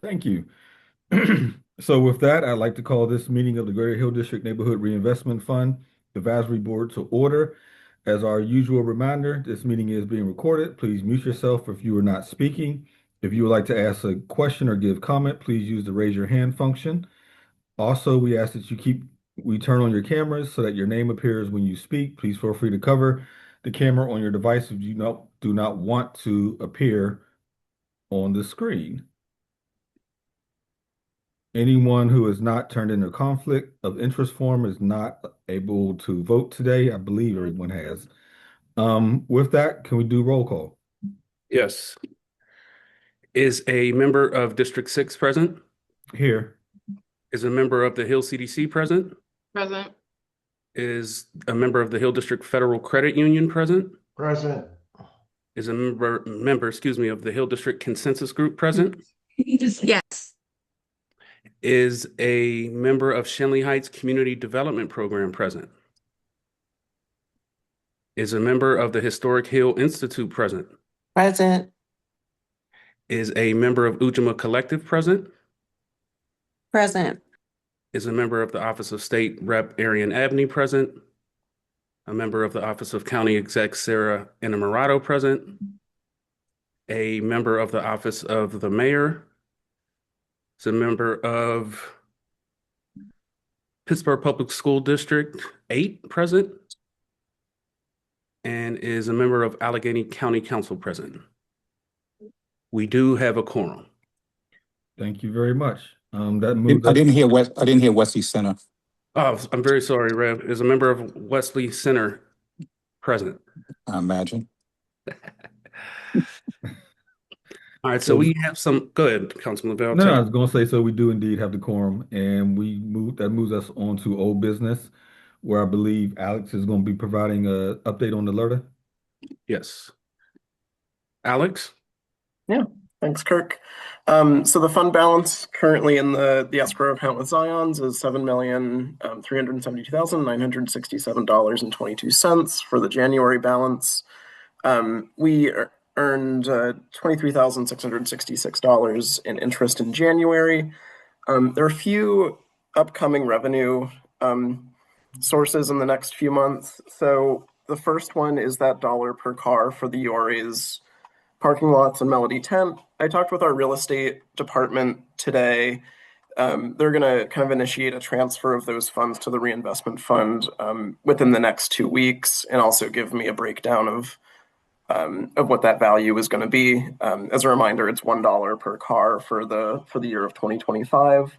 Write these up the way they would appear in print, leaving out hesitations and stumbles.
Thank you. So with that, I'd like to call this meeting of the Greater Hill District Neighborhood Reinvestment Fund Advisory Board to order. As our usual reminder, this meeting is being recorded. Please mute yourself if you are not speaking. If you would like to ask a question or give comment, please use the raise your hand function. Also, we ask that we turn on your cameras so that your name appears when you speak. Please feel free to cover the camera on your device if you do not want to appear on the screen. Anyone who has not turned in a conflict of interest form is not able to vote today. I believe everyone has. With that, can we do roll call? Yes. Is a member of District 6 present? Here. Is a member of the Hill CDC present? Present. Is a member of the Hill District Federal Credit Union present? Present. Is a member, excuse me, of the Hill District Consensus Group present? Yes. Is a member of Shenley Heights Community Development Program present? Is a member of the Historic Hill Institute present? Present. Is a member of Ujima Collective present? Present. Is a member of the Office of State Rep Arian Abney present? A member of the Office of County Exec Sarah Inamorado present? A member of the Office of the Mayor? Is a member of Pittsburgh Public School District 8 present? And is a member of Allegheny County Council present? We do have a quorum. Thank you very much. That moves I us. didn't hear Wesley Center. Oh, I'm very sorry, Rev. Is a member of Wesley Center present? I imagine. All right, so we have some. Go ahead, Councilman Lavelle. No, I was going to say, so we do indeed have the quorum, and that moves us on to old business, where I believe Alex is going to be providing an update on the LERTA. Yes. Alex? Yeah, thanks, Kirk. So the fund balance currently in the escrow account with Zions is $7,372,967.22 for the January balance. We earned $23,666 in interest in January. There are a few upcoming revenue sources in the next few months. So the first one is that dollar per car for the URA's parking lots and Melody Tent. I talked with our real estate department today. They're going to kind of initiate a transfer of those funds to the reinvestment fund within the next 2 weeks, and also give me a breakdown of what that value is going to be. As a reminder, it's $1 per car for the year of 2025,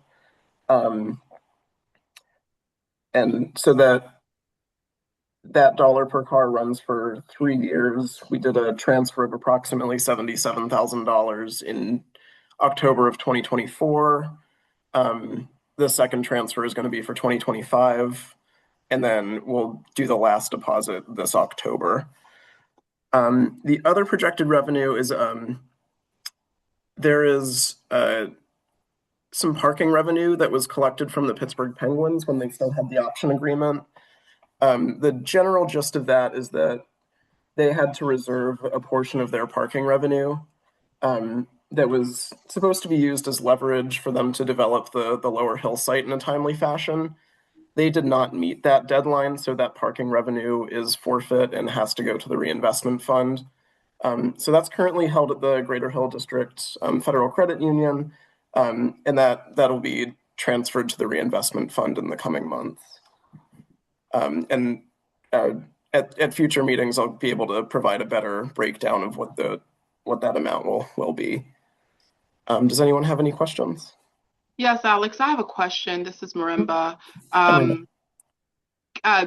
and so that dollar per car runs for 3 years. We did a transfer of approximately $77,000 in October of 2024. The second transfer is going to be for 2025, and then we'll do the last deposit this October. The other projected revenue is there is some parking revenue that was collected from the Pittsburgh Penguins when they still had the option agreement. The general gist of that is that they had to reserve a portion of their parking revenue that was supposed to be used as leverage for them to develop the Lower Hill site in a timely fashion. They did not meet that deadline, so that parking revenue is forfeit and has to go to the reinvestment fund. So that's currently held at the Greater Hill District Federal Credit Union, and that'll be transferred to the reinvestment fund in the coming months. And at future meetings, I'll be able to provide a better breakdown of what that amount will be. Does anyone have any questions? Yes, Alex, I have a question. This is Marimba.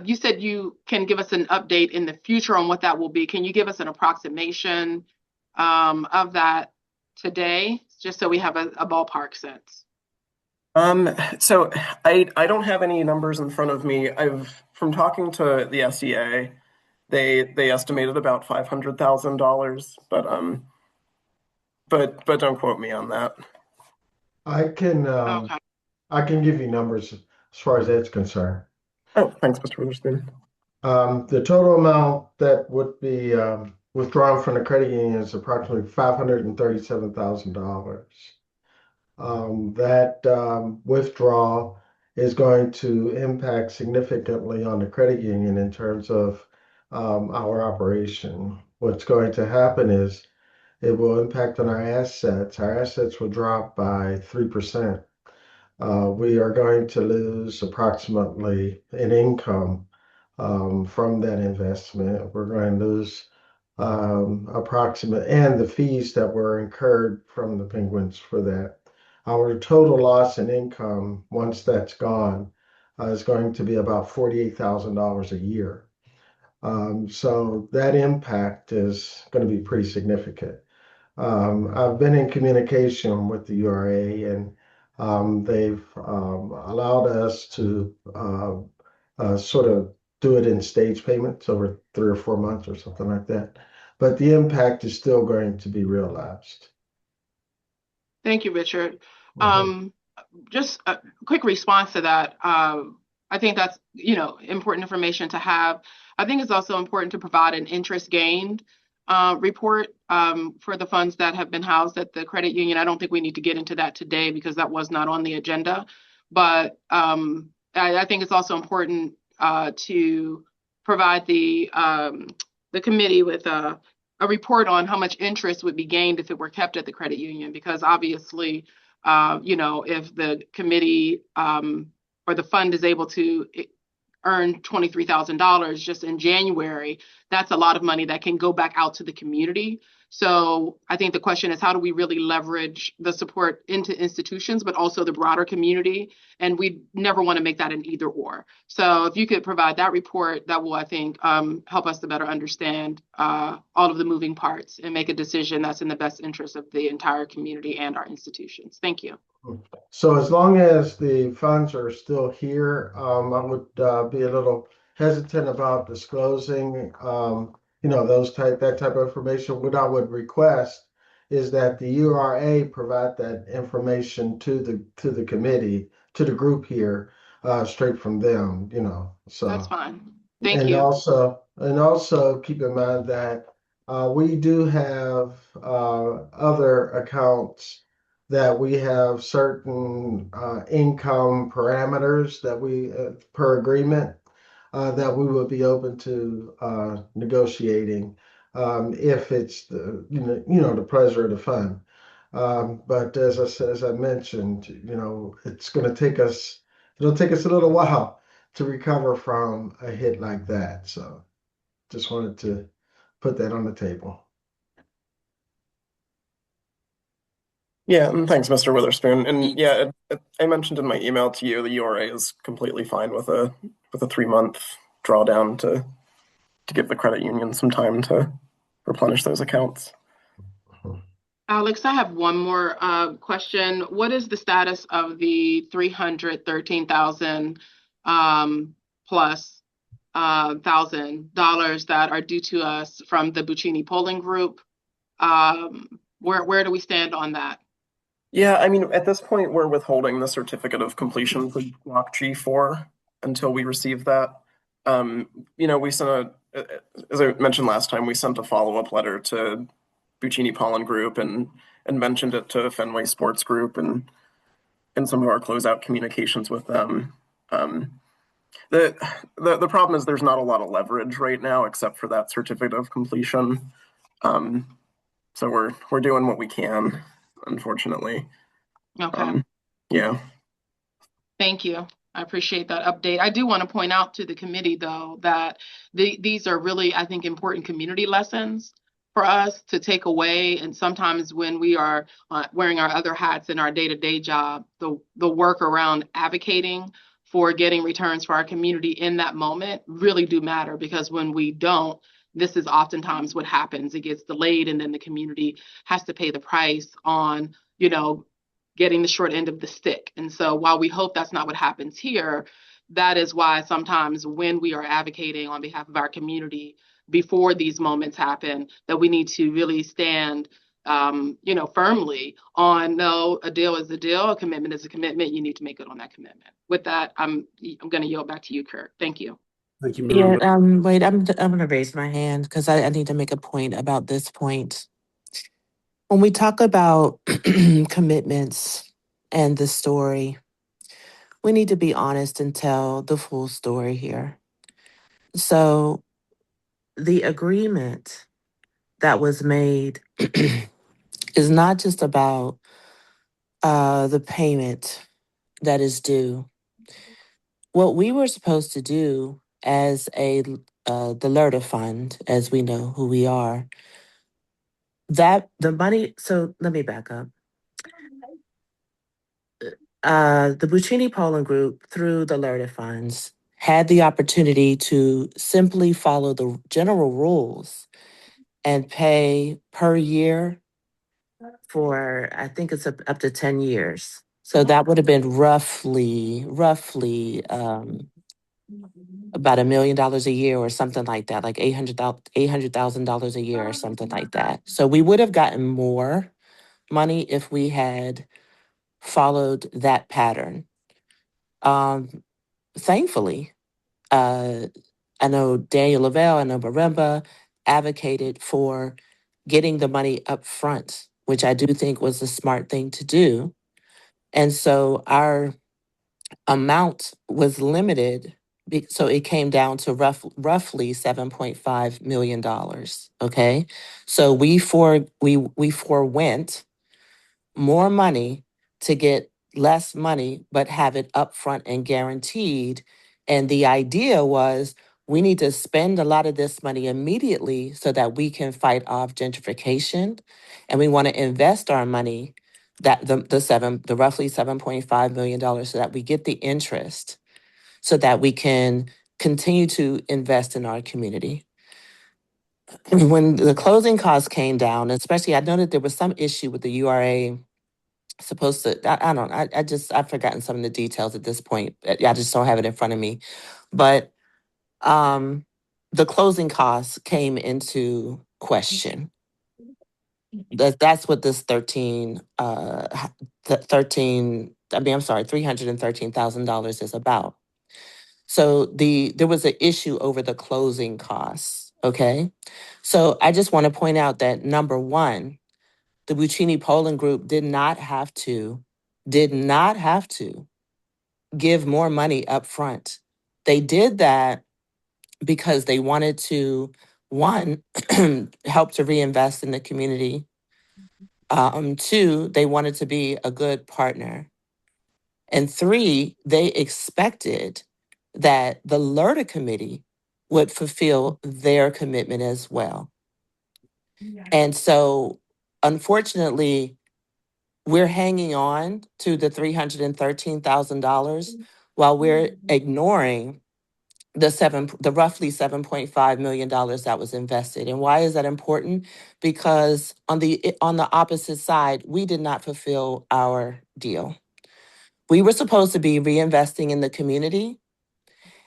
You said you can give us an update in the future on what that will be. Can you give us an approximation of that today, just so we have a ballpark sense? So I don't have any numbers in front of me. From talking to the SEA, they estimated about $500,000, but don't quote me on that. I can Okay. I can give you numbers as far as that's concerned. Oh, thanks, Mr. Witherspoon. The total amount that would be withdrawn from the credit union is approximately $537,000. That withdrawal is going to impact significantly on the credit union in terms of our operation. What's going to happen is it will impact on our assets. Our assets will drop by 3%. We are going to lose approximately an income from that investment. We're going to lose approximate and the fees that were incurred from the Penguins for that. Our total loss in income, once that's gone, is going to be about $48,000 a year. So that impact is going to be pretty significant. I've been in communication with the URA, and they've allowed us to sort of do it in stage payments over 3 or 4 months or something like that. But the impact is still going to be realized. Thank you, Richard. Mhm. Just a quick response to that. I think that's, important information to have. I think it's also important to provide an interest gained report for the funds that have been housed at the credit union. I don't think we need to get into that today because that was not on the agenda. But I think it's also important to provide the committee with a report on how much interest would be gained if it were kept at the credit union, because obviously, if the committee or the fund is able to earn $23,000 just in January, that's a lot of money that can go back out to the community. So I think the question is, how do we really leverage the support into institutions, but also the broader community? And we never want to make that an either or. So if you could provide that report, that will, I think, help us to better understand all of the moving parts and make a decision that's in the best interest of the entire community and our institutions. Thank you. So as long as the funds are still here, I would be a little hesitant about disclosing, that type of information. What I would request is that the URA provide that information to the committee, to the group here, straight from them. So That's fine. Thank and you. also keep in mind that we do have other accounts that we have certain income parameters that we per agreement that we would be open to negotiating if it's the pleasure of the fund. But as I mentioned, it's going to take us. It'll take us a little while to recover from a hit like that. So just wanted to put that on the table. Yeah, and thanks, Mr. Witherspoon. And yeah, I mentioned in my email to you, the URA is completely fine with a 3-month drawdown to give the credit union some time to replenish those accounts. Alex, I have one more question. What is the status of the $313,000 plus $1,000 that are due to us from the Buccini polling group? Where do we stand on that? Yeah, I mean, at this point, we're withholding the certificate of completion for Block G4 until we receive that. We sent as I mentioned last time, we sent a follow-up letter to Buccini Pollen Group and mentioned it to Fenway Sports Group and some of our closeout communications with them. The problem is there's not a lot of leverage right now except for that certificate of completion. So we're doing what we can, unfortunately. Okay. Yeah. Thank you. I appreciate that update. I do want to point out to the committee, though, that these are really, I think, important community lessons for us to take away. And sometimes when we are wearing our other hats in our day-to-day job, the work around advocating for getting returns for our community in that moment really do matter, because when we don't, this is oftentimes what happens. It gets delayed, and then the community has to pay the price on, getting the short end of the stick. And so while we hope that's not what happens here, that is why sometimes when we are advocating on behalf of our community before these moments happen, that we need to really stand firmly on, no, a deal is a deal, a commitment is a commitment. You need to make good on that commitment. With that, I'm going to yield back to you, Kirk. Thank you. Thank you, Yeah, ma'am. wait, I'm going to raise my hand because I need to make a point about this point. When we talk about commitments, and the story. We need to be honest and tell the full story here. So, the agreement that was made is not just about the payment that is due. What we were supposed to do as the LERTA fund, as we know who we are, that the money. So let me back up. The Buccini Polling Group, through the LERTA funds, had the opportunity to simply follow the general rules and pay per year for, I think it's up to 10 years. So that would have been roughly about $1 million a year or something like that, like $800,000 a year or something like that. So we would have gotten more money if we had followed that pattern. Thankfully, uh, I know Daniel Lavelle, I know Baremba advocated for getting the money up front, which I do think was the smart thing to do. And so our amount was limited. So it came down to roughly $7.5 million. Okay. So we forewent more money to get less money, but have it upfront and guaranteed. And the idea was we need to spend a lot of this money immediately so that we can fight off gentrification. And we want to invest our money, that the roughly $7.5 million, so that we get the interest so that we can continue to invest in our community. When the closing costs came down, especially I know that there was some issue with the URA supposed to, I don't, I've forgotten some of the details at this point. I just don't have it in front of me. But the closing costs came into question. That's what this $313,000 is about. So there was an issue over the closing costs. Okay. So I just want to point out that, number one, the Buccini Polling Group did not have to give more money up front. They did that because they wanted to, one, help to reinvest in the community. Two, they wanted to be a good partner. And three, they expected that the LERTA committee would fulfill their commitment as well. And so, unfortunately, we're hanging on to the $313,000 while we're ignoring the roughly $7.5 million that was invested. And why is that important? Because on the opposite side, we did not fulfill our deal. We were supposed to be reinvesting in the community,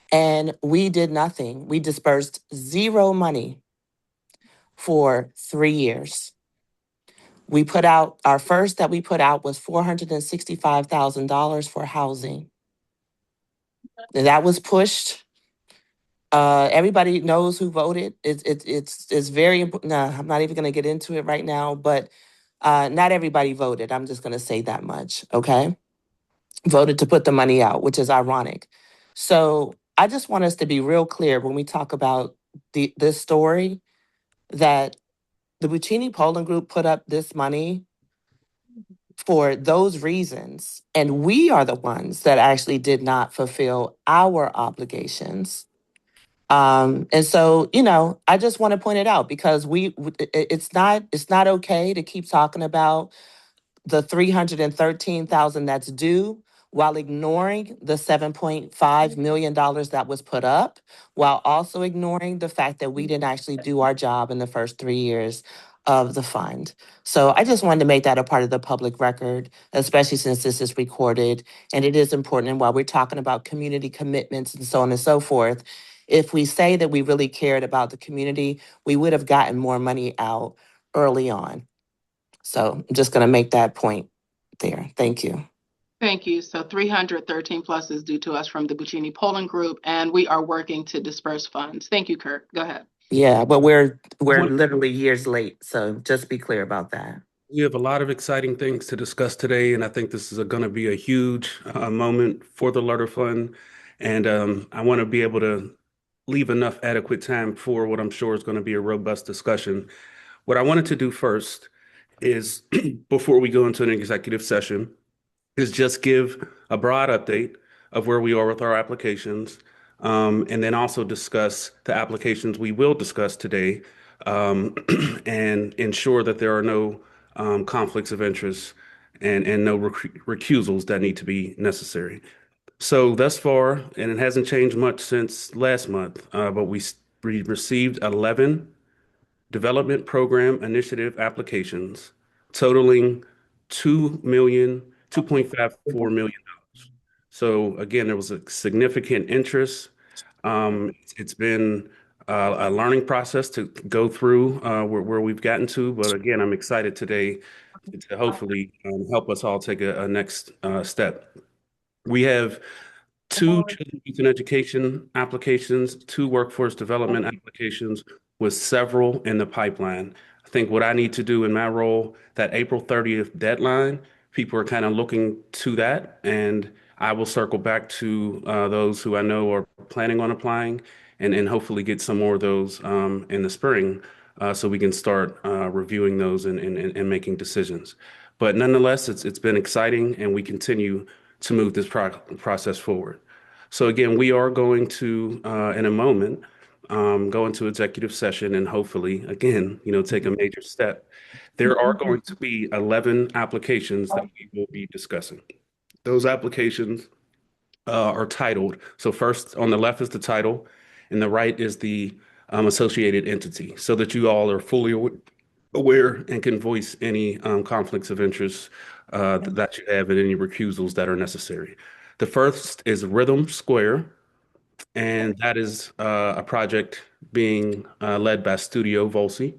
and we did nothing. We dispersed zero money for 3 years. We put out, our first that we put out was $465,000 for housing. And that was pushed. Everybody knows who voted. It's very important. No, I'm not even going to get into it right now, but not everybody voted. I'm just going to say that much. Okay. Voted to put the money out, which is ironic. So I just want us to be real clear when we talk about this story, that the Buccini Polling Group put up this money for those reasons. And we are the ones that actually did not fulfill our obligations. And so, I just want to point it out because it's not okay to keep talking about the 313,000 that's due while ignoring the $7.5 million that was put up, while also ignoring the fact that we didn't actually do our job in the first 3 years of the fund. So I just wanted to make that a part of the public record, especially since this is recorded and it is important. And while we're talking about community commitments and so on and so forth, if we say that we really cared about the community, we would have gotten more money out early on. So I'm just going to make that point there. Thank you. Thank you. So 313 plus is due to us from the Buccini Polling Group, and we are working to disperse funds. Thank you, Kirk. Go ahead. Yeah, but we're literally years late. So just be clear about that. We have a lot of exciting things to discuss today, and I think this is going to be a huge moment for the Lutter Fund. And I want to be able to leave enough adequate time for what I'm sure is going to be a robust discussion. What I wanted to do first is, before we go into an executive session, is just give a broad update of where we are with our applications, and then also discuss the applications we will discuss today, and ensure that there are no conflicts of interest and no recusals that need to be necessary. So thus far, and it hasn't changed much since last month, but we received 11 development program initiative applications totaling 2.54 million. So again, there was a significant interest. It's been a learning process to go through where we've gotten to, but again, I'm excited today to hopefully help us all take a next step. We have two children youth and education applications, two workforce development applications, with several in the pipeline. I think what I need to do in my role, that April 30th deadline, people are kind of looking to that, and I will circle back to those who I know are planning on applying, and hopefully get some more of those in the spring, so we can start reviewing those and making decisions. But nonetheless, it's been exciting, and we continue to move this process forward. So again, we are going to, in a moment, go into executive session and hopefully, again, take a major step. There are going to be 11 applications that we will be discussing. Those applications are titled. So first on the left is the title, and the right is the associated entity, so that you all are fully aware and can voice any conflicts of interest that you have and any recusals that are necessary. The first is Rhythm Square, and that is a project being led by Studio Volsi.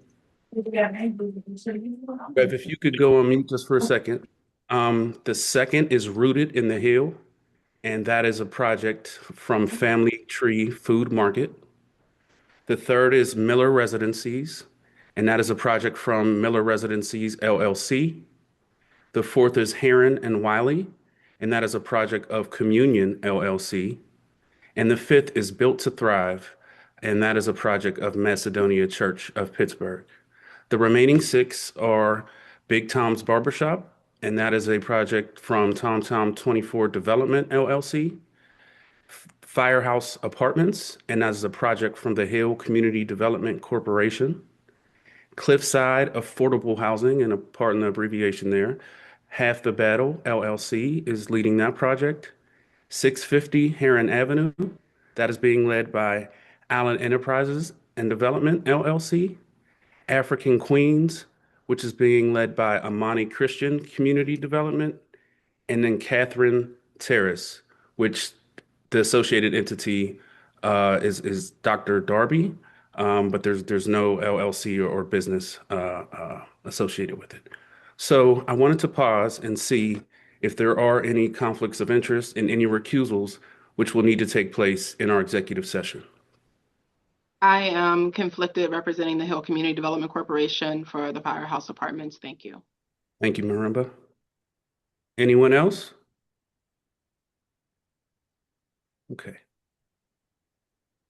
Bev, if you could go on mute just for a second. The second is Rooted in the Hill, and that is a project from Family Tree Food Market. The third is Miller Residencies, and that is a project from Miller Residencies LLC. The fourth is Heron and Wiley, and that is a project of Communion LLC. And the fifth is Built to Thrive, and that is a project of Macedonia Church of Pittsburgh. The remaining six are Big Tom's Barbershop, and that is a project from Tom Tom 24 Development LLC. Firehouse Apartments, and that is a project from the Hill Community Development Corporation. Cliffside Affordable Housing, and pardon the abbreviation there, Half the Battle LLC is leading that project. 650 Heron Avenue, that is being led by Allen Enterprises and Development LLC. African Queens, which is being led by Amani Christian Community Development. And then Catherine Terrace, which the associated entity is Dr. Darby, but there's no LLC or business associated with it. So I wanted to pause and see if there are any conflicts of interest and any recusals which will need to take place in our executive session. I am conflicted representing the Hill Community Development Corporation for the Firehouse Apartments. Thank you. Thank you, Marimba. Anyone else? Okay.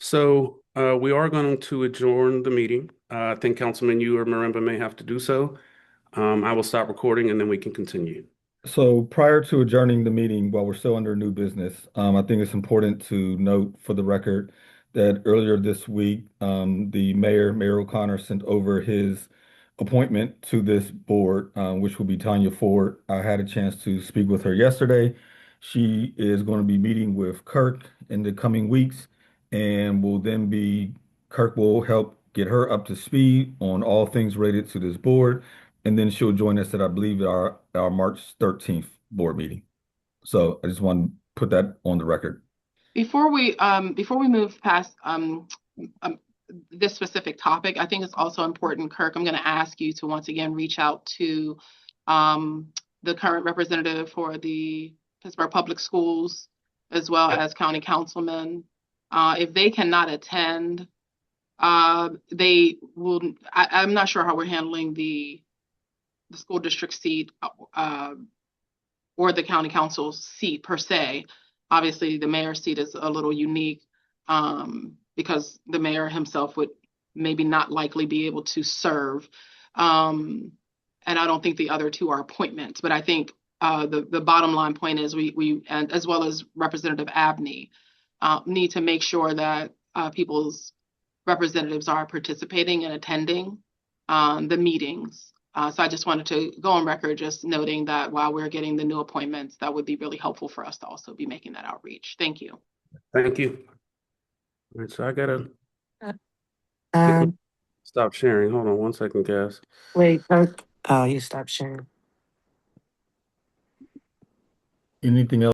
So we are going to adjourn the meeting. I think Councilman, you or Marimba may have to do so. I will stop recording and then we can continue. So prior to adjourning the meeting, while we're still under new business, I think it's important to note for the record that earlier this week, the Mayor O'Connor, sent over his appointment to this board, which will be Tanya Ford. I had a chance to speak with her yesterday. She is going to be meeting with Kirk in the coming weeks, and Kirk will help get her up to speed on all things related to this board. And then she'll join us at, I believe, our March 13th board meeting. So I just want to put that on the record. Before we move past this specific topic, I think it's also important, Kirk, I'm going to ask you to once again reach out to the current representative for the Pittsburgh Public Schools, as well as county councilmen. If they cannot attend, they will. I'm not sure how we're handling the the school district seat or the county council seat per se. Obviously, the mayor's seat is a little unique because the mayor himself would maybe not likely be able to serve. And I don't think the other two are appointments, but I think the bottom line point is we and as well as Representative Abney need to make sure that people's representatives are participating and attending the meetings. So I just wanted to go on record just noting that while we're getting the new appointments, that would be really helpful for us to also be making that outreach. Thank you. Thank you. All right, so I gotta Um, stop sharing. Hold on one second, guys. wait, Kirk. Oh, you stopped sharing. Anything else?